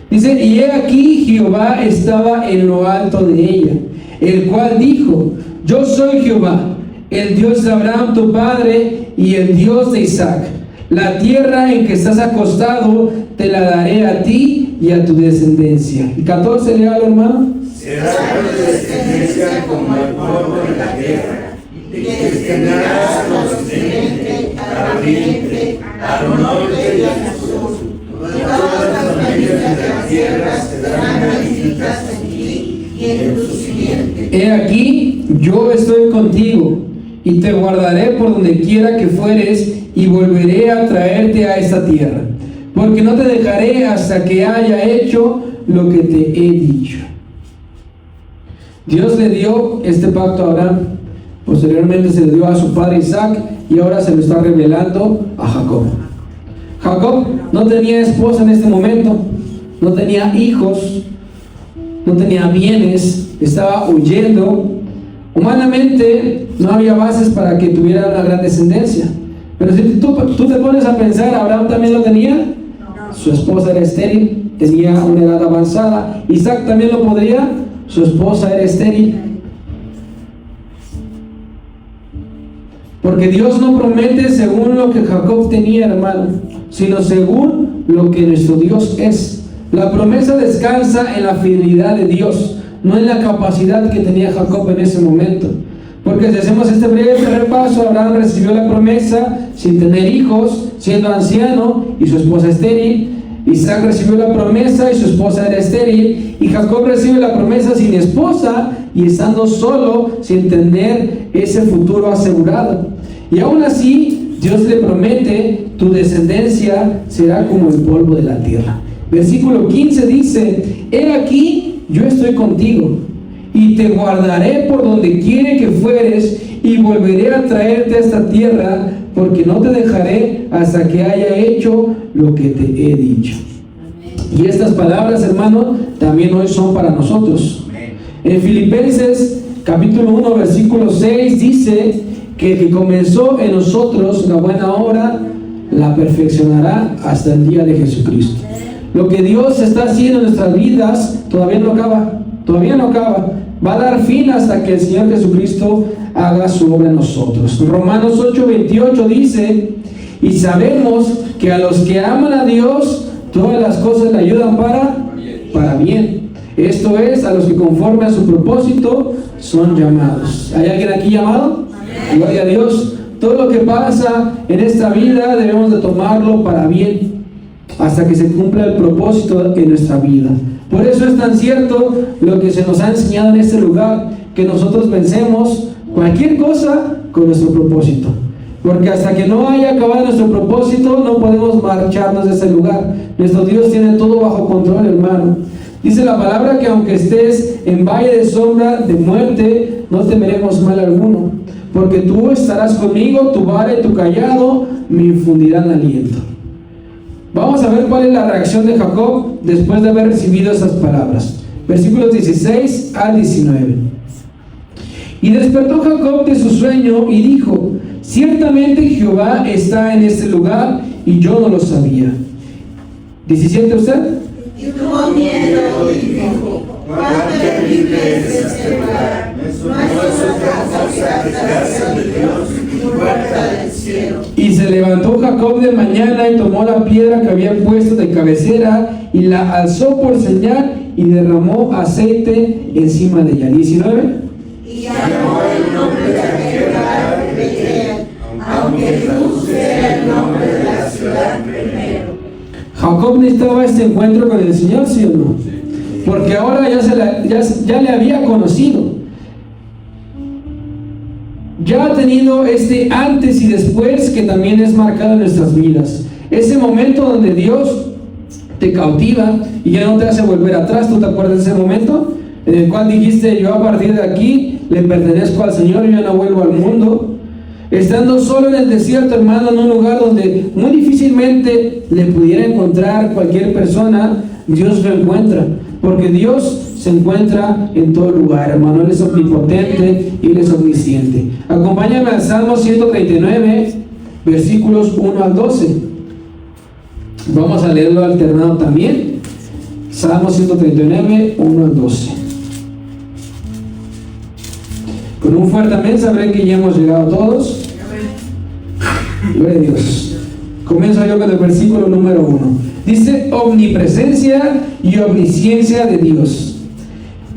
Dice, y he aquí Jehová estaba en lo alto de ella, el cual dijo, yo soy Jehová, el Dios de Abraham tu padre y el Dios de Isaac. La tierra en que estás acostado te la daré a ti y a tu descendencia. ¿Y 14 léalo, hermano? Será tu descendencia como el polvo de la tierra, y te extenderás a occidente, al oriente, al norte y al sur. Todas las familias de la tierra serán benditas en ti y en tu simiente. He aquí, yo estoy contigo, y te guardaré por donde quiera que fueres, y volveré a traerte a esta tierra, porque no te dejaré hasta que haya hecho lo que te he dicho. Dios le dio este pacto a Abraham, posteriormente se le dio a su padre Isaac, y ahora se lo está revelando a Jacob. Jacob no tenía esposa en este momento, no tenía hijos, no tenía bienes, estaba huyendo. Humanamente no había bases para que tuviera una gran descendencia. Pero si tú te pones a pensar, Abraham también lo tenía. Su esposa era estéril, tenía una edad avanzada. Isaac también lo podría, su esposa era estéril. Porque Dios no promete según lo que Jacob tenía, hermano, sino según lo que nuestro Dios es. La promesa descansa en la fidelidad de Dios, no en la capacidad que tenía Jacob en ese momento. Porque si hacemos este breve repaso, Abraham recibió la promesa sin tener hijos, siendo anciano y su esposa estéril. Isaac recibió la promesa y su esposa era estéril. Y Jacob recibe la promesa sin esposa y estando solo, sin tener ese futuro asegurado. Y aún así, Dios le promete, tu descendencia será como el polvo de la tierra. Versículo 15 dice, he aquí, yo estoy contigo, y te guardaré por donde quiera que fueres, y volveré a traerte a esta tierra, porque no te dejaré hasta que haya hecho lo que te he dicho. Y estas palabras, hermano, también hoy son para nosotros. En Filipenses capítulo 1 versículo 6 dice que el que comenzó en nosotros la buena obra la perfeccionará hasta el día de Jesucristo. Lo que Dios está haciendo en nuestras vidas todavía no acaba, va a dar fin hasta que el Señor Jesucristo haga su obra en nosotros. Romanos 8:28 dice, y sabemos que a los que aman a Dios todas las cosas le ayudan para bien. Esto es, a los que conforme a su propósito son llamados. ¿Hay alguien aquí llamado? Gloria a Dios. Todo lo que pasa en esta vida debemos de tomarlo para bien, hasta que se cumpla el propósito en nuestra vida. Por eso es tan cierto lo que se nos ha enseñado en este lugar, que nosotros vencemos cualquier cosa con nuestro propósito. Porque hasta que no haya acabado nuestro propósito, no podemos marcharnos de ese lugar. Nuestro Dios tiene todo bajo control, hermano. Dice la palabra que aunque estés en valle de sombra de muerte, no temeremos mal alguno, porque tú estarás conmigo, tu vara y tu cayado me infundirán aliento. Vamos a ver cuál es la reacción de Jacob después de haber recibido esas palabras. Versículos 16 al 19. Y despertó Jacob de su sueño y dijo, ciertamente Jehová está en este lugar y yo no lo sabía. 17 usted. Y tuvo miedo y dijo, cuán terrible es este lugar. No es otra cosa que casa de Dios, puerta del cielo. Y se levantó Jacob de mañana y tomó la piedra que había puesto de cabecera y la alzó por señal y derramó aceite encima de ella. 19. Y llamó el nombre de aquel lugar Betel, aunque Luz era el nombre de la ciudad primero. Jacob necesitaba este encuentro con el Señor, ¿sí o no? Porque ahora ya le había conocido. Ya ha tenido este antes y después que también es marcado en nuestras vidas. Ese momento donde Dios te cautiva y ya no te hace volver atrás. ¿Tú te acuerdas de ese momento? En el cual dijiste, yo a partir de aquí le pertenezco al Señor, yo ya no vuelvo al mundo. Estando solo en el desierto, hermano, en un lugar donde muy difícilmente le pudiera encontrar cualquier persona, Dios lo encuentra. Porque Dios se encuentra en todo lugar, hermano. Él es omnipotente y Él es omnisciente. Acompáñame al Salmo 139, versículos 1 al 12. Vamos a leerlo alternado también. Salmo 139, 1 al 12. Con un fuerte amén sabré que ya hemos llegado todos. Gloria a Dios. Comienzo yo con el versículo número 1. Dice: omnipresencia y omnisciencia de Dios.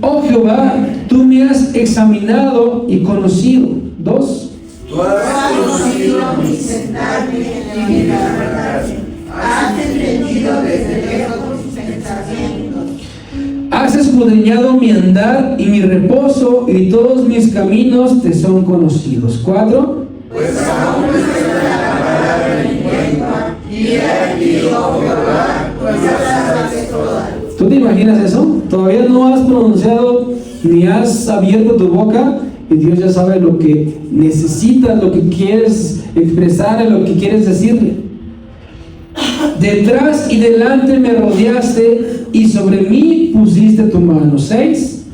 Oh Jehová, tú me has examinado y conocido. 2. Tú has conocido mi sentarme y mi levantarme. Has entendido desde lejos mis pensamientos. Has escudriñado mi andar y mi reposo, y todos mis caminos te son conocidos. 4. Pues aún no está la palabra en mi lengua, y he aquí, oh Jehová, pues ya sabes todas. ¿Tú te imaginas eso? Todavía no has pronunciado ni has abierto tu boca y Dios ya sabe lo que necesitas, lo que quieres expresar, lo que quieres decirle. Detrás y delante me rodeaste y sobre mí pusiste tu mano. 6.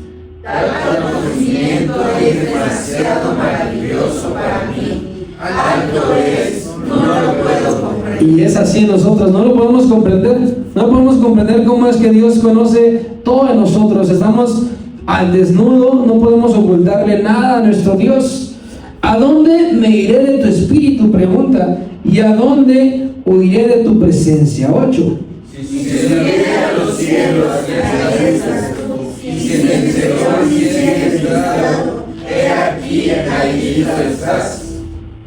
Tal conocimiento es demasiado maravilloso para mí. Alto es, no lo puedo comprender. Y es así en nosotros, no lo podemos comprender. No podemos comprender cómo es que Dios conoce todo de nosotros. Estamos al desnudo, no podemos ocultarle nada a nuestro Dios. ¿A dónde me iré de tu espíritu? Pregunta. ¿Y a dónde huiré de tu presencia? 8. Si subiere a los cielos, allí estás tú. Y si en el Seol hiciere estado, he aquí, allí tú estás.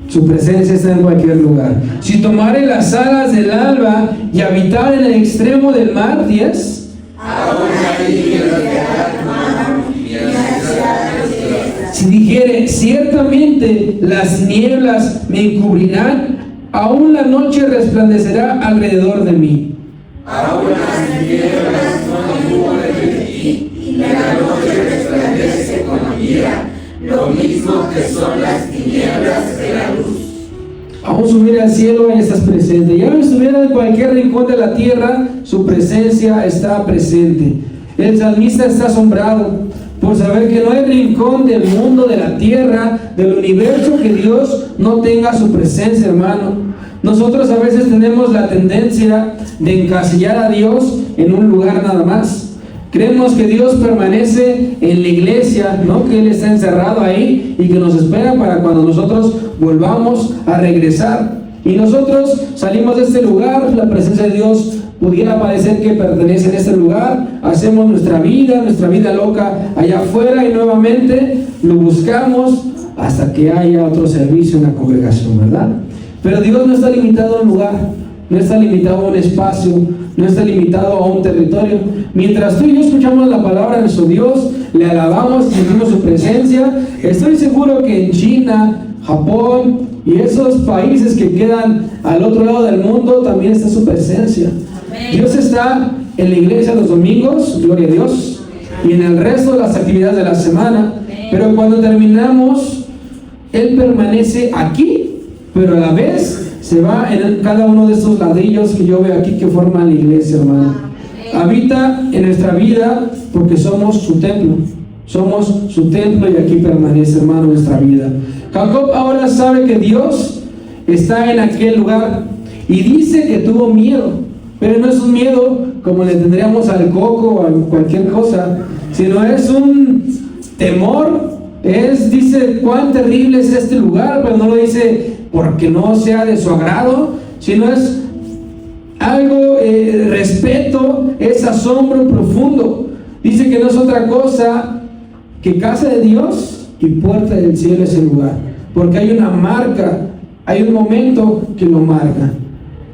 Su presencia está en cualquier lugar. Si tomare las alas del alba y habitar en el extremo del mar, 10. Aún allí me rodeará tu mano y hacia las tierras. Si dijere, ciertamente las nieblas me encubrirán, aún la noche resplandecerá alrededor de mí. Aún las nieblas no encubren de ti, y la noche resplandece con ira, lo mismo que son las tinieblas de la luz. Aún subiera al cielo y estás presente. Y aún estuviera en cualquier rincón de la tierra, su presencia está presente. El salmista está asombrado por saber que no hay rincón del mundo, de la tierra, del universo que Dios no tenga su presencia, hermano. Nosotros a veces tenemos la tendencia de encasillar a Dios en un lugar nada más. Creemos que Dios permanece en la iglesia, ¿no? Que Él está encerrado ahí y que nos espera para cuando nosotros volvamos a regresar. Y nosotros salimos de este lugar, la presencia de Dios pudiera parecer que pertenece en este lugar, hacemos nuestra vida loca allá afuera y nuevamente lo buscamos hasta que haya otro servicio en la congregación, ¿verdad? Pero Dios no está limitado a un lugar, no está limitado a un espacio, no está limitado a un territorio. Mientras tú y yo escuchamos la palabra de nuestro Dios, le alabamos y sentimos su presencia, estoy seguro que en China, Japón y esos países que quedan al otro lado del mundo también está su presencia. Dios está en la iglesia los domingos, gloria a Dios, y en el resto de las actividades de la semana, pero cuando terminamos, Él permanece aquí, pero a la vez se va en cada uno de estos ladrillos que yo veo aquí que forman la iglesia, hermano. Habita en nuestra vida porque somos su templo. Somos su templo y aquí permanece, hermano, nuestra vida. Jacob ahora sabe que Dios está en aquel lugar y dice que tuvo miedo, pero no es un miedo como le tendríamos al coco o a cualquier cosa, sino es un temor Dice cuán terrible es este lugar, pero no lo dice porque no sea de su agrado, sino es algo, respeto, es asombro profundo. Dice que no es otra cosa que casa de Dios y puerta del cielo ese lugar, porque hay una marca, hay un momento que lo marca.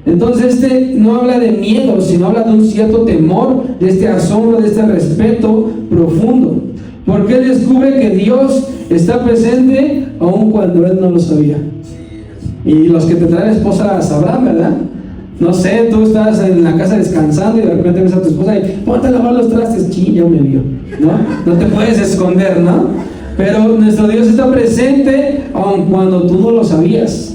Entonces no habla de miedo, sino habla de un cierto temor, de este asombro, de este respeto profundo, porque él descubre que Dios está presente aun cuando él no lo sabía. Y los que tendrán esposa sabrán, ¿verdad? No sé, tú estás en la casa descansando y de repente ves a tu esposa y ponte a lavar los trastes, ya me vio, ¿no? No te puedes esconder, ¿no? Pero nuestro Dios está presente aun cuando tú no lo sabías.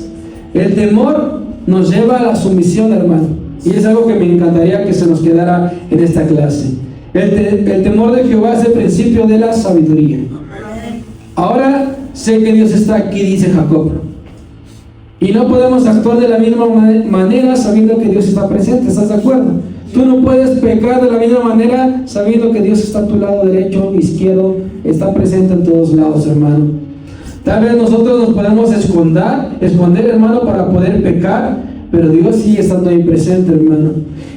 El temor nos lleva a la sumisión, hermano, y es algo que me encantaría que se nos quedara en esta clase. El temor de Jehová es el principio de la sabiduría. Ahora sé que Dios está aquí, dice Jacob, y no podemos actuar de la misma manera sabiendo que Dios está presente. ¿Estás de acuerdo? Tú no puedes pecar de la misma manera sabiendo que Dios está a tu lado derecho, izquierdo, está presente en todos lados, hermano. Tal vez nosotros nos podemos esconder, hermano, para poder pecar, pero Dios sigue estando ahí presente, hermano.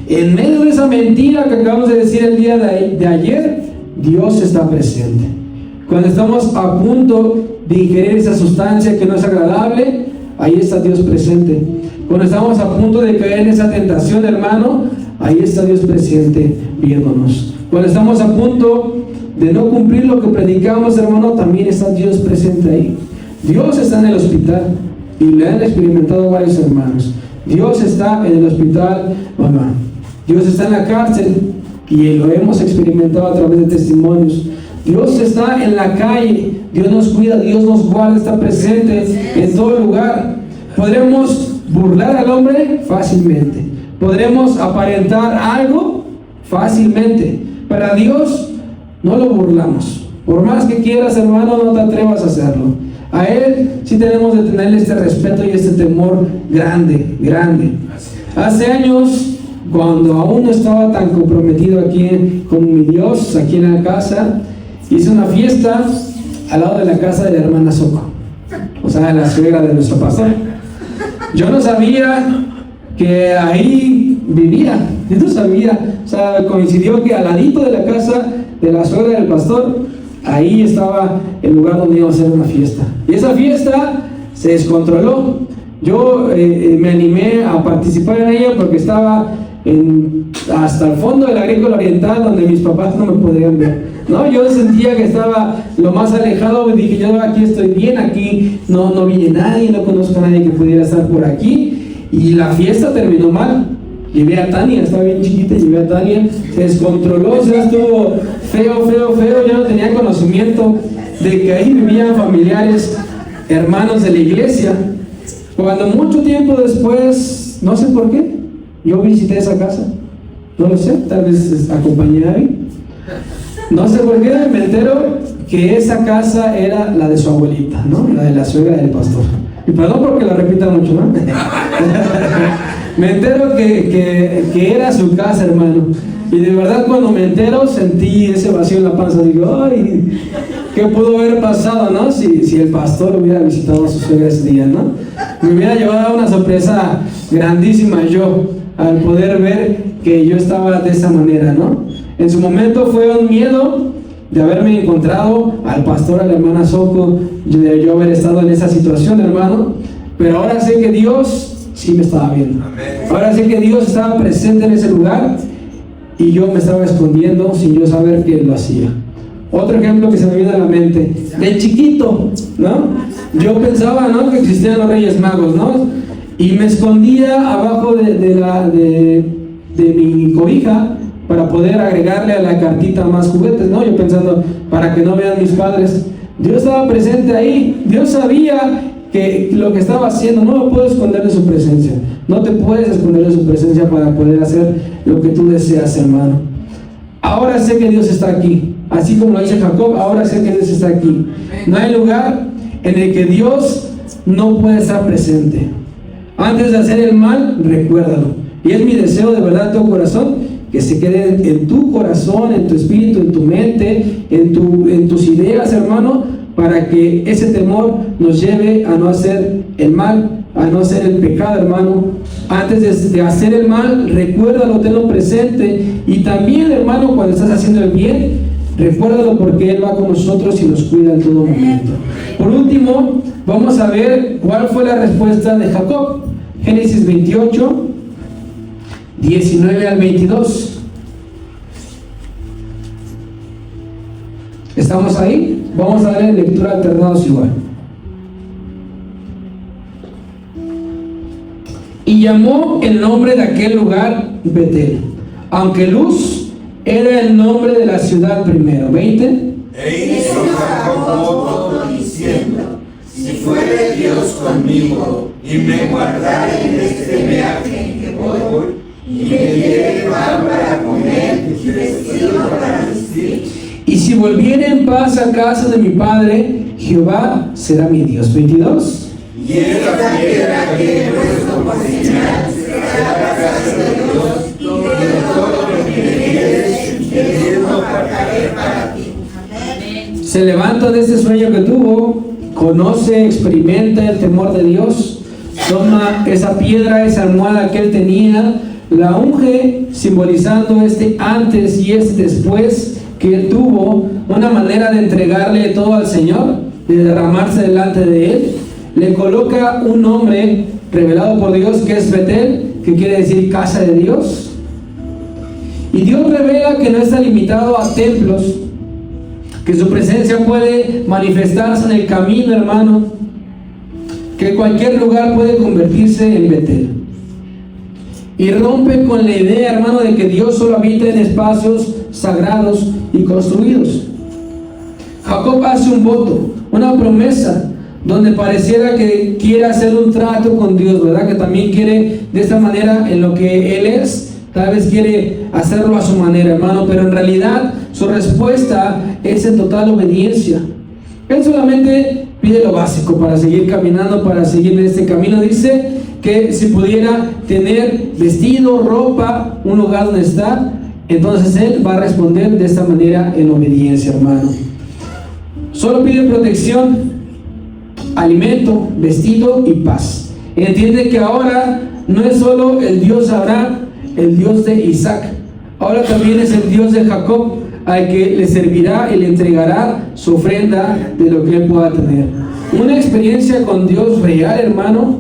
En medio de esa mentira que acabamos de decir el día de ayer, Dios está presente. Cuando estamos a punto de ingerir esa sustancia que no es agradable, ahí está Dios presente. Cuando estamos a punto de caer en esa tentación, hermano, ahí está Dios presente viéndonos. Cuando estamos a punto de no cumplir lo que predicamos, hermano, también está Dios presente ahí. Dios está en el hospital y le han experimentado varios hermanos. Dios está en el hospital, mamá. Dios está en la cárcel y lo hemos experimentado a través de testimonios. Dios está en la calle, Dios nos cuida, Dios nos guarda, está presente en todo lugar. Podremos burlar al hombre fácilmente, podremos aparentar algo fácilmente. Para Dios no lo burlamos. Por más que quieras, hermano, no te atrevas a hacerlo. A Él sí tenemos de tenerle este respeto y este temor grande, grande. Hace años, cuando aún no estaba tan comprometido aquí con mi Dios, aquí en la casa, hice una fiesta al lado de la casa de la hermana Soco, o sea, la suegra de nuestro pastor. Yo no sabía que ahí vivía, yo no sabía, o sea, coincidió que al ladito de la casa de la suegra del pastor, ahí estaba el lugar donde íbamos a hacer una fiesta. Y esa fiesta se descontroló. Yo me animé a participar en ella porque estaba hasta el fondo del Agrícola Oriental, donde mis papás no me podían ver, ¿no? Yo sentía que estaba lo más alejado y dije, yo aquí estoy bien, aquí no viene nadie, no conozco a nadie que pudiera estar por aquí. Y la fiesta terminó mal. Llevé a Tania, estaba bien chiquita, llevé a Tania, se descontroló, o sea, estuvo feo. Yo no tenía conocimiento de que ahí vivían familiares, hermanos de la iglesia. Cuando mucho tiempo después, no sé por qué, yo visité esa casa, no lo sé, tal vez acompañé a alguien, no sé por qué, me entero que esa casa era la de su abuelita, ¿no? La de la suegra del pastor. Y perdón porque la repita mucho, ¿no? Me entero que era su casa, hermano. Y de verdad cuando me entero sentí ese vacío en la panza. Digo, ay, ¿qué pudo haber pasado, no? Si el pastor hubiera visitado a su suegra ese día, ¿no? Me hubiera llevado una sorpresa grandísima yo, al poder ver que yo estaba de esa manera, ¿no? En su momento fue un miedo de haberme encontrado al pastor, a la hermana Soco, de yo haber estado en esa situación, hermano. Pero ahora sé que Dios sí me estaba viendo. Ahora sé que Dios estaba presente en ese lugar y yo me estaba escondiendo sin yo saber que lo hacía. Otro ejemplo que se me viene a la mente, de chiquito, ¿no? Yo pensaba, ¿no?, que existían los Reyes Magos, ¿no? Y me escondía abajo de mi cobija para poder agregarle a la cartita más juguetes, ¿no? Yo pensando, para que no vean mis padres. Dios estaba presente ahí, Dios sabía que lo que estaba haciendo, no me puedo esconder de su presencia. No te puedes esconder de su presencia para poder hacer lo que tú deseas, hermano. Ahora sé que Dios está aquí, así como lo dice Jacob, ahora sé que Dios está aquí. No hay lugar en el que Dios no puede estar presente. Antes de hacer el mal, recuérdalo. Y es mi deseo de verdad de todo corazón, que se quede en tu corazón, en tu espíritu, en tu mente, en tus ideas, hermano, para que ese temor nos lleve a no hacer el mal, a no hacer el pecado, hermano. Antes de hacer el mal, recuérdalo, tenlo presente. Y también, hermano, cuando estás haciendo el bien, recuérdalo, porque Él va con nosotros y nos cuida en todo momento. Por último, vamos a ver cuál fue la respuesta de Jacob. Génesis 28, 19 al 22. ¿Estamos ahí? Vamos a darle lectura alternados igual. Y llamó el nombre de aquel lugar Betel, aunque Luz era el nombre de la ciudad primero. 20. E hizo Jacob voto diciendo: si fuere Dios conmigo y me guardare en este viaje en que voy, y me diere pan para comer y vestido para vestir, y si volviere en paz a casa de mi padre, Jehová será mi Dios. 22. y esta piedra que he puesto por señal será la casa de Dios, y de todo lo que me dieres, de esto apartaré para ti. Se levanta de este sueño que tuvo, conoce, experimenta el temor de Dios, toma esa piedra, esa almohada que él tenía, la unge, simbolizando este antes y este después que él tuvo, una manera de entregarle todo al Señor, de derramarse delante de Él. Le coloca un nombre revelado por Dios que es Betel, que quiere decir casa de Dios. Y Dios revela que no está limitado a templos, que su presencia puede manifestarse en el camino, hermano, que cualquier lugar puede convertirse en Betel. Y rompe con la idea, hermano, de que Dios solo habita en espacios sagrados y construidos. Jacob hace un voto, una promesa, donde pareciera que quiere hacer un trato con Dios, ¿verdad? Que también quiere, de esta manera, en lo que Él es, tal vez quiere hacerlo a su manera, hermano, pero en realidad su respuesta es en total obediencia. Él solamente pide lo básico para seguir caminando, para seguir en este camino. Dice que si pudiera tener vestido, ropa, un lugar donde estar, entonces él va a responder de esta manera en obediencia, hermano. Solo pide protección, alimento, vestido y paz. Entiende que ahora no es solo el Dios de Abraham, el Dios de Isaac, ahora también es el Dios de Jacob, al que le servirá y le entregará su ofrenda de lo que él pueda tener. Una experiencia con Dios real, hermano,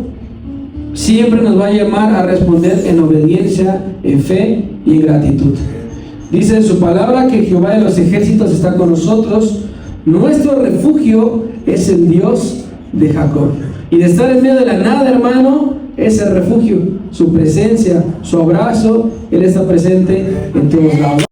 siempre nos va a llamar a responder en obediencia, en fe y en gratitud. Dice en su palabra que Jehová de los ejércitos está con nosotros. Nuestro refugio es el Dios de Jacob. Y de estar en medio de la nada, hermano, es el refugio, su presencia, su abrazo. Él está presente en todos lados.